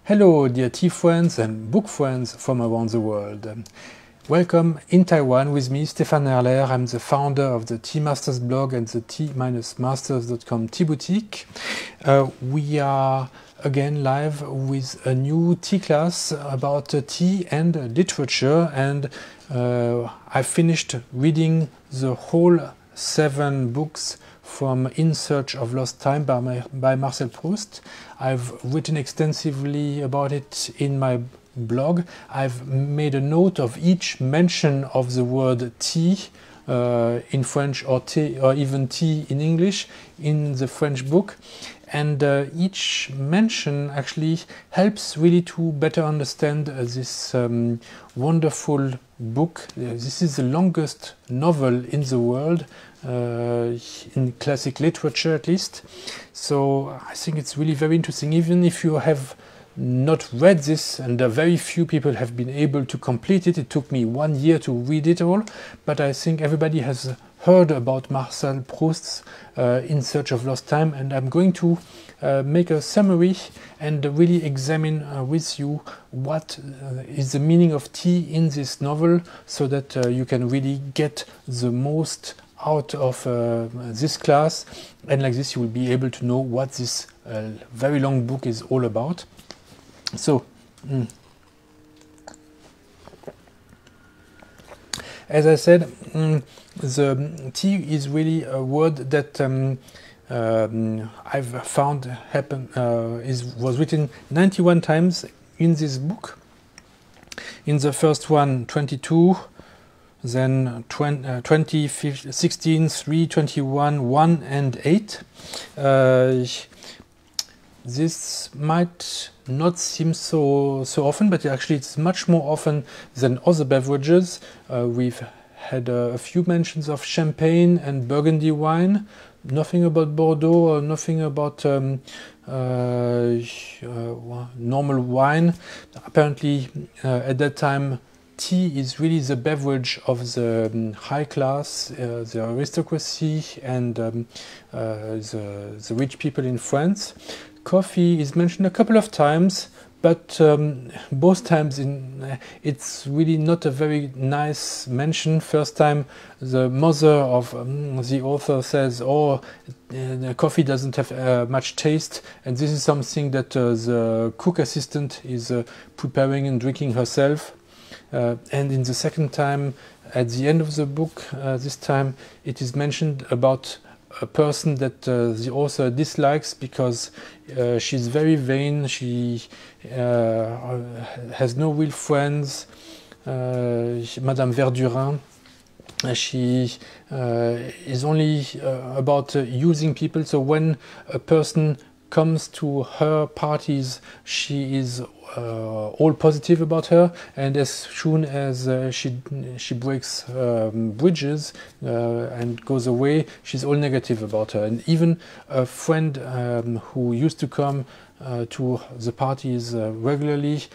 Hello, dear tea friends and book friends from around the world. Welcome in Taiwan with me, Stéphane Erler. I'm the founder of the Tea Masters blog and the tea-masters.com tea boutique. We are again live with a new tea class about tea and literature, and I finished reading the whole 7 books from In Search of Lost Time by Marcel Proust. I've written extensively about it in my blog. I've made a note of each mention of the word tea in French or tea, or even tea in English in the French book. And each mention actually helps really to better understand this wonderful book. This is the longest novel in the world, in classic literature at least. So I think it's really very interesting, even if you have not read this, and very few people have been able to complete it. It took me 1 year to read it all, but I think everybody has heard about Marcel Proust's In Search of Lost Time, and I'm going to make a summary and really examine with you what is the meaning of tea in this novel, so that you can really get the most out of this class, and like this you will be able to know what this very long book is all about. So, as I said, the tea is really a word that I've found was written 91 times in this book. In the first one, 22, then 20, 16, 3, 21, 1 and 8. This might not seem so often, but actually it's much more often than other beverages. We've had a few mentions of champagne and Burgundy wine, nothing about Bordeaux or nothing about normal wine. Apparently at that time tea is really the beverage of the high class, the aristocracy, and the rich people in France. Coffee is mentioned a couple of times, but both times it's really not a very nice mention. First time the mother of the author says, "Oh, the coffee doesn't have much taste," and this is something that the cook assistant is preparing and drinking herself. And in the second time, at the end of the book, this time it is mentioned about a person that the author dislikes because she's very vain, she has no real friends, Madame Verdurin. She is only about using people, so when a person comes to her parties, she is all positive about her, and as soon as she breaks bridges and goes away, she's all negative about her. And even a friend who used to come to the parties regularly,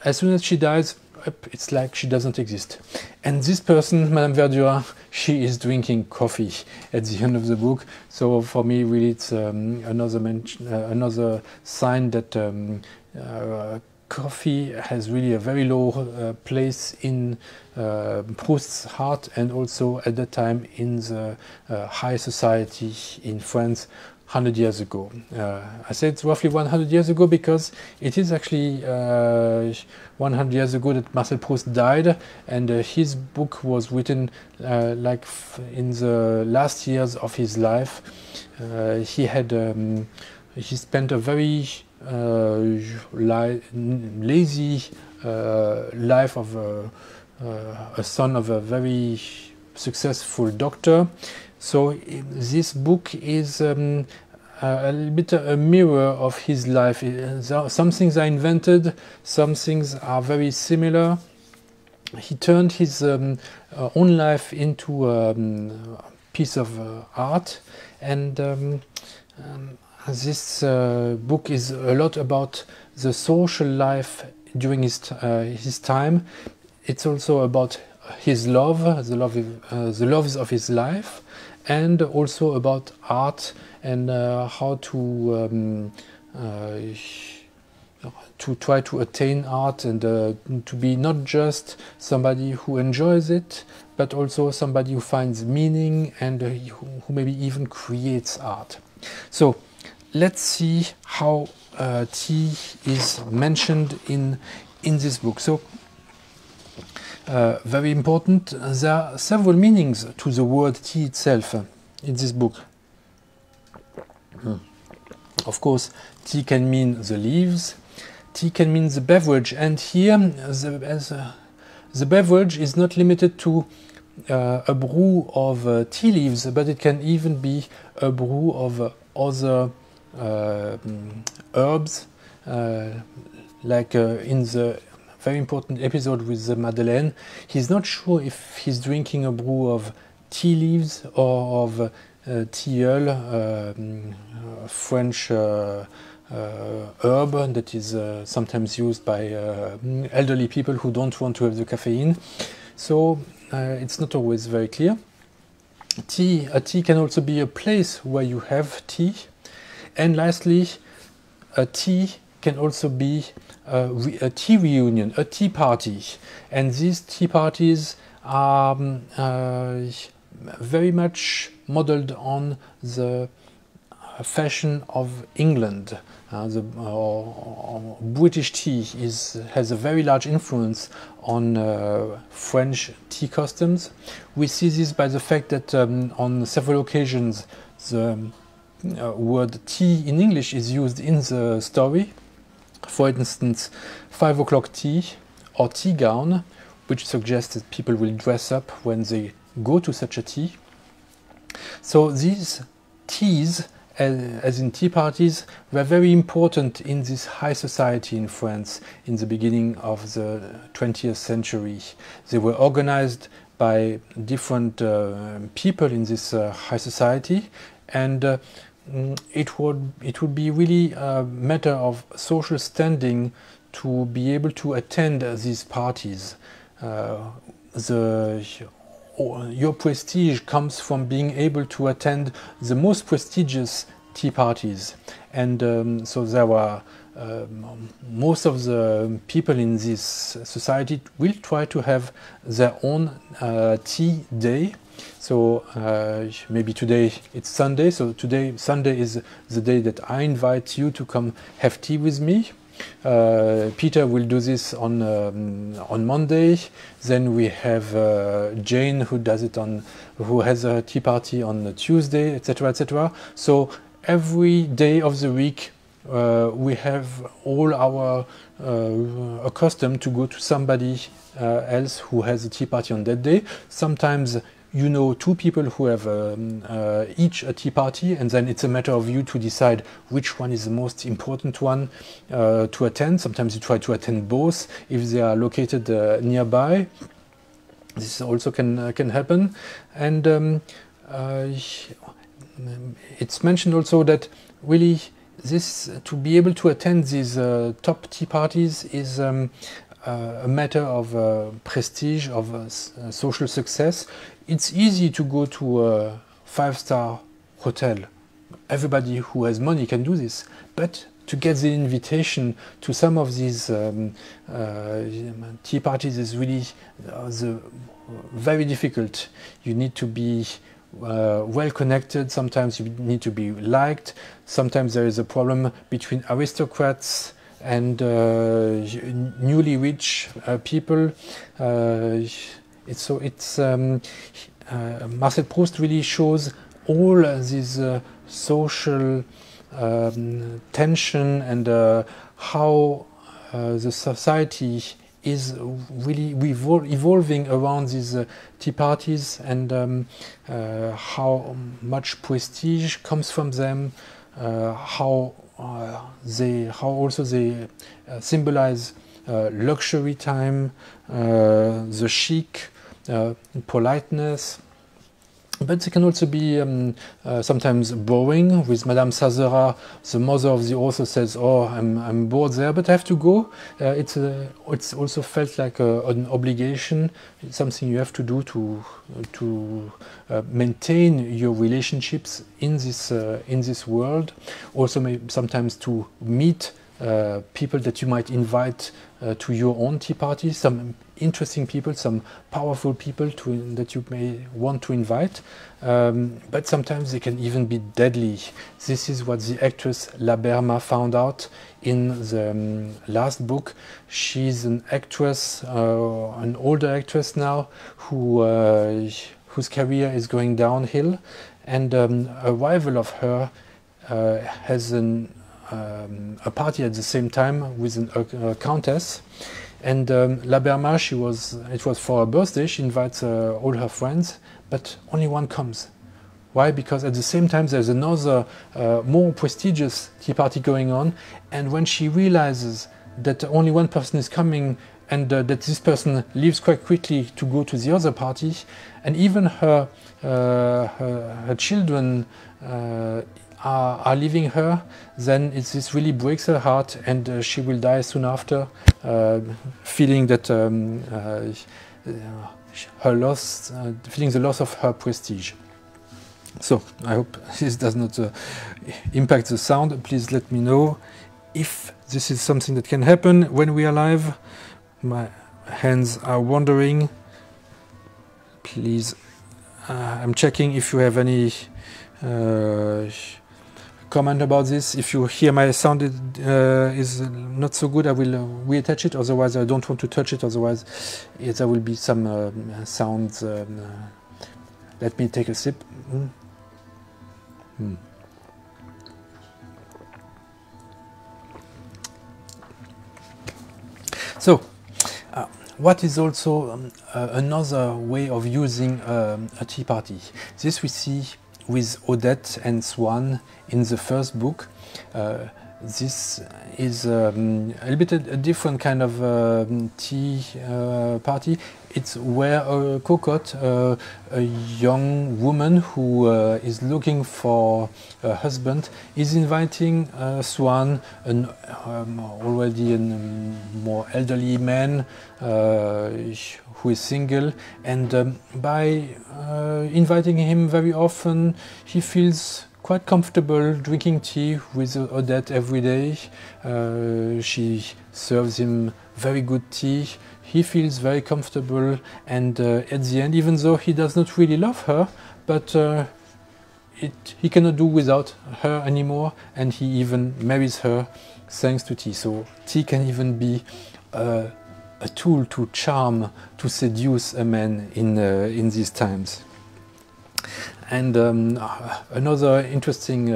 as soon as she dies, it's like she doesn't exist. And this person, Madame Verdurin, she is drinking coffee at the end of the book. So for me, really, it's another sign that coffee has really a very low place in Proust's heart, and also at that time in the high society in France 100 years ago. I say it's roughly 100 years ago because it is actually 100 years ago that Marcel Proust died, and his book was written like in the last years of his life. He spent a very lazy life of a son of a very successful doctor. So this book is a little bit a mirror of his life. Some things are invented, some things are very similar. He turned his own life into a piece of art, and this book is a lot about the social life during his time. It's also about his love, the loves of his life, and also about art and how to to try to attain art and to be not just somebody who enjoys it, but also somebody who finds meaning and who maybe even creates art. So let's see how tea is mentioned in this book. So very important, there are several meanings to the word tea itself in this book. Of course, tea can mean the leaves, tea can mean the beverage, and here the beverage is not limited to a brew of tea leaves, but it can even be a brew of other herbs, like in the very important episode with the Madeleine. He's not sure if he's drinking a brew of tea leaves or of tilleul, French herb that is sometimes used by elderly people who don't want to have the caffeine. So it's not always very clear. A tea can also be a place where you have tea. And lastly, a tea can also be a tea reunion, a tea party. And these tea parties are very much modeled on the fashion of England. British tea has a very large influence on French tea customs. We see this by the fact that on several occasions the word tea in English is used in the story. For instance, 5 o'clock tea or tea gown, which suggests that people will dress up when they go to such a tea. So these teas, as in tea parties, were very important in this high society in France in the beginning of the 20th century. They were organized by different people in this high society, and it would be really a matter of social standing to be able to attend these parties. Your prestige comes from being able to attend the most prestigious tea parties, and so there were most of the people in this society will try to have their own tea day. So maybe today it's Sunday, so today Sunday is the day that I invite you to come have tea with me. Peter will do this on Monday. Then we have Jane who has a tea party on Tuesday, etc., etc. So every day of the week we have all our accustomed to go to somebody else who has a tea party on that day. Sometimes you know 2 people who have each a tea party, and then it's a matter of you to decide which one is the most important one to attend. Sometimes you try to attend both if they are located nearby. This also can happen. And it's mentioned also that really this to be able to attend these top tea parties is a matter of prestige, of social success. It's easy to go to a 5-star hotel. Everybody who has money can do this. But to get the invitation to some of these tea parties is really very difficult. You need to be well connected. Sometimes you need to be liked. Sometimes there is a problem between aristocrats and newly rich people. Marcel Proust really shows all this social tension and how the society is really evolving around these tea parties, and how much prestige comes from them, how also they symbolize luxury time, the chic, politeness. But they can also be sometimes boring. With Madame Sazera, the mother of the author says, "Oh, I'm bored there, but I have to go." It's also felt like an obligation. It's something you have to do to maintain your relationships in this world. Also, sometimes to meet people that you might invite to your own tea party, some interesting people, some powerful people that you may want to invite, but sometimes they can even be deadly. This is what the actress La Berma found out in the last book. She's an actress, an older actress now, whose career is going downhill, and a rival of her has a party at the same time with a countess, and La Berma, it was for her birthday. She invites all her friends, but only one comes. Why? Because at the same time there's another more prestigious tea party going on, and when she realizes that only one person is coming and that this person leaves quite quickly to go to the other party, and even her children are leaving her, then this really breaks her heart, and she will die soon after, feeling that feeling the loss of her prestige. So I hope this does not impact the sound. Please let me know if this is something that can happen when we are live. My hands are wandering. Please, I'm checking if you have any comment about this. If you hear my sound is not so good, I will reattach it. Otherwise, I don't want to touch it. Otherwise, there will be some sounds. Let me take a sip. So, what is also another way of using a tea party? This we see with Odette and Swann in the first book. This is a little bit a different kind of tea party. It's where a cocotte, a young woman who is looking for a husband, is inviting Swann, already a more elderly man who is single, and by inviting him very often, he feels quite comfortable drinking tea with Odette every day. She serves him very good tea. He feels very comfortable, and at the end, even though he does not really love her, but he cannot do without her anymore, and he even marries her thanks to tea. So tea can even be a tool to charm, to seduce a man in these times. And another interesting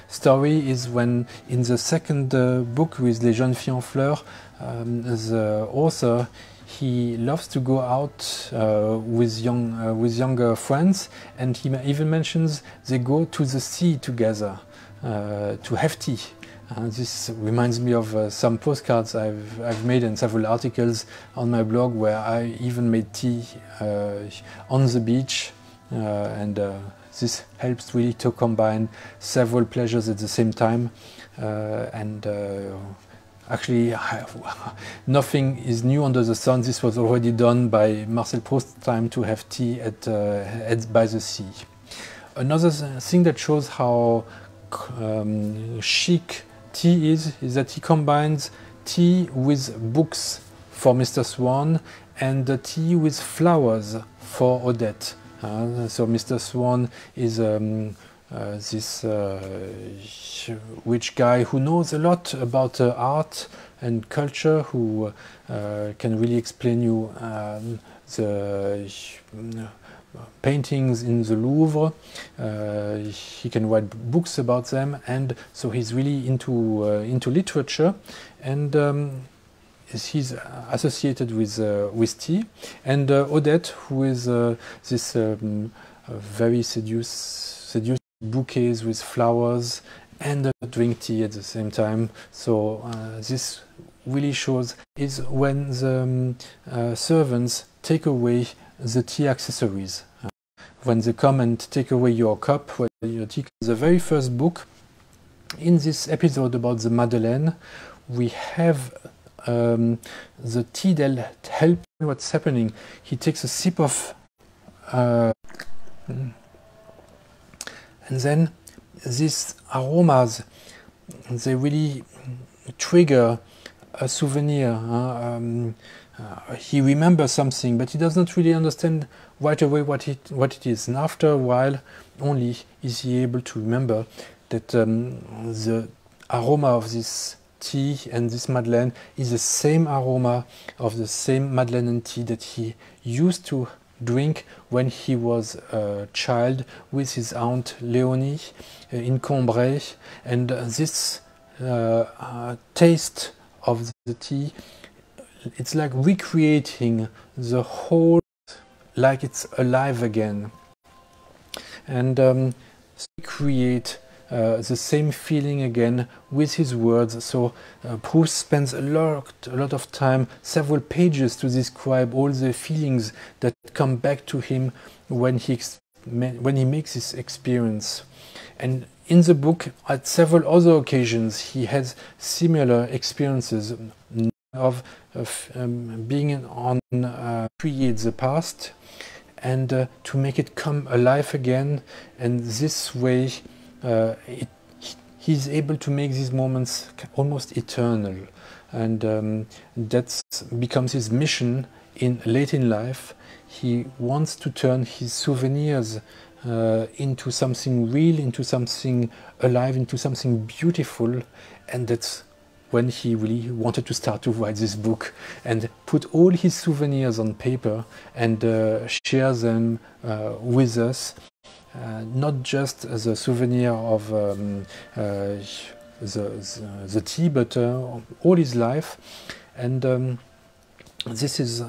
story is when in the second book with Les Jeunes Filles en Fleurs, the author, he loves to go out with younger friends, and he even mentions they go to the sea together to have tea. This reminds me of some postcards I've made and several articles on my blog where I even made tea on the beach. And this helps really to combine several pleasures at the same time, and actually nothing is new under the sun. This was already done by Marcel Proust time to have tea by the sea. Another thing that shows how chic tea is that he combines tea with books for Mr. Swann and the tea with flowers for Odette. So Mr. Swann is this rich guy who knows a lot about art and culture, who can really explain you the paintings in the Louvre. He can write books about them, and so he's really into literature, and he's associated with tea. And Odette, who is this very seduced bouquets with flowers, and drink tea at the same time. So this really shows is when the servants take away the tea accessories. When they come and take away your cup, your tea. The very first book, in this episode about the Madeleine, we have the tea that helps what's happening. He takes a sip of and then these aromas they really trigger a souvenir. He remembers something, but he does not really understand right away what it is. And after a while, only is he able to remember that the aroma of this tea and this Madeleine is the same aroma of the same Madeleine and tea that he used to drink when he was a child with his aunt Léonie in Cambrai. And this taste of the tea, it's like recreating the whole, like it's alive again, and recreate the same feeling again with his words. So Proust spends a lot of time, several pages, to describe all the feelings that come back to him when he makes this experience. And in the book, at several other occasions, he has similar experiences of being on create the past and to make it come alive again. And this way, he's able to make these moments almost eternal, and that becomes his mission late in life. He wants to turn his souvenirs into something real, into something alive, into something beautiful, and that's when he really wanted to start to write this book and put all his souvenirs on paper and share them with us. Not just as a souvenir of the tea, but all his life. And this is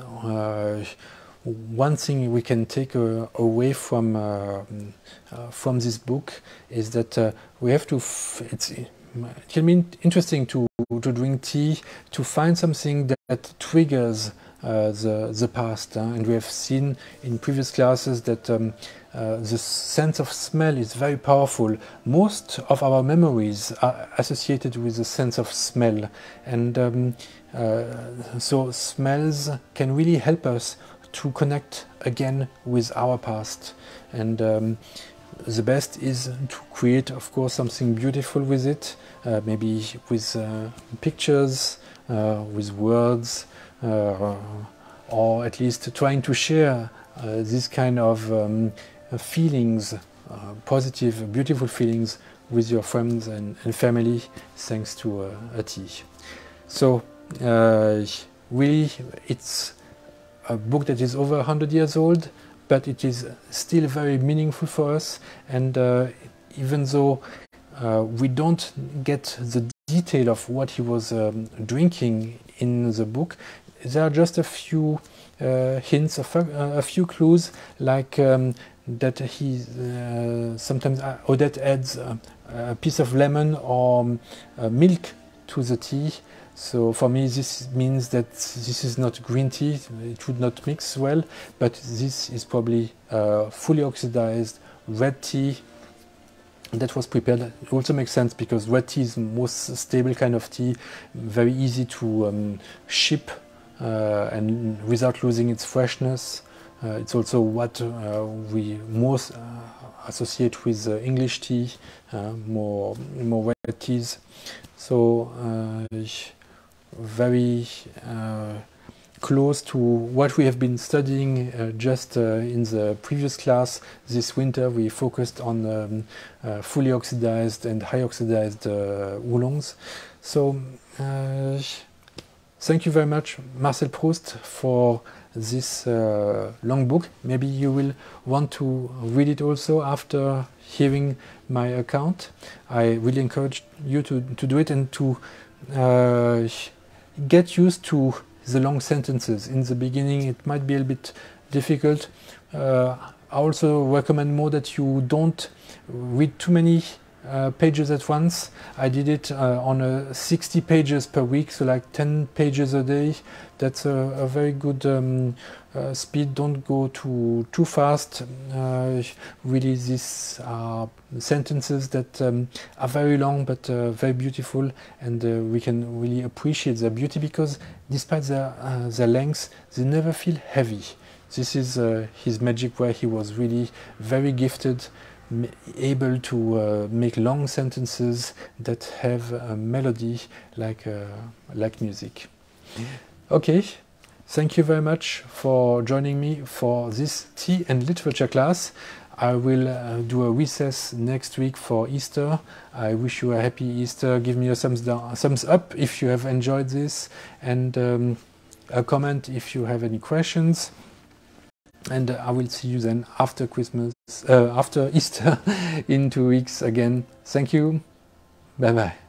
one thing we can take away from this book, is that we have to. It can be interesting to drink tea, to find something that triggers the past, and we have seen in previous classes that the sense of smell is very powerful. Most of our memories are associated with the sense of smell, and so smells can really help us to connect again with our past. And the best is to create, of course, something beautiful with it, maybe with pictures, with words, or at least trying to share this kind of feelings, positive, beautiful feelings, with your friends and family, thanks to a tea. So really, it's a book that is over 100 years old, but it is still very meaningful for us. And even though we don't get the detail of what he was drinking in the book, there are just a few hints, a few clues, like that he sometimes Odette adds a piece of lemon or milk to the tea. So for me, this means that this is not green tea. It would not mix well, but this is probably fully oxidized red tea that was prepared. It also makes sense because red tea is the most stable kind of tea, very easy to ship and without losing its freshness. It's also what we most associate with English tea, more red teas. So very close to what we have been studying just in the previous class. This winter we focused on fully oxidized and high oxidized oolongs. So thank you very much, Marcel Proust, for this long book. Maybe you will want to read it also after hearing my account. I really encourage you to do it and to get used to the long sentences. In the beginning it might be a bit difficult. I also recommend more that you don't read too many pages at once. I did it on 60 pages per week, so like 10 pages a day. That's a very good speed. Don't go too fast. Really, these are sentences that are very long but very beautiful, and we can really appreciate their beauty because despite their length, they never feel heavy. This is his magic, where he was really very gifted able to make long sentences that have a melody like music. Okay, thank you very much for joining me for this tea and literature class. I will do a recess next week for Easter. I wish you a happy Easter. Give me a thumbs up if you have enjoyed this, and a comment if you have any questions. And I will see you then after Easter in 2 weeks again. Thank you. Bye bye.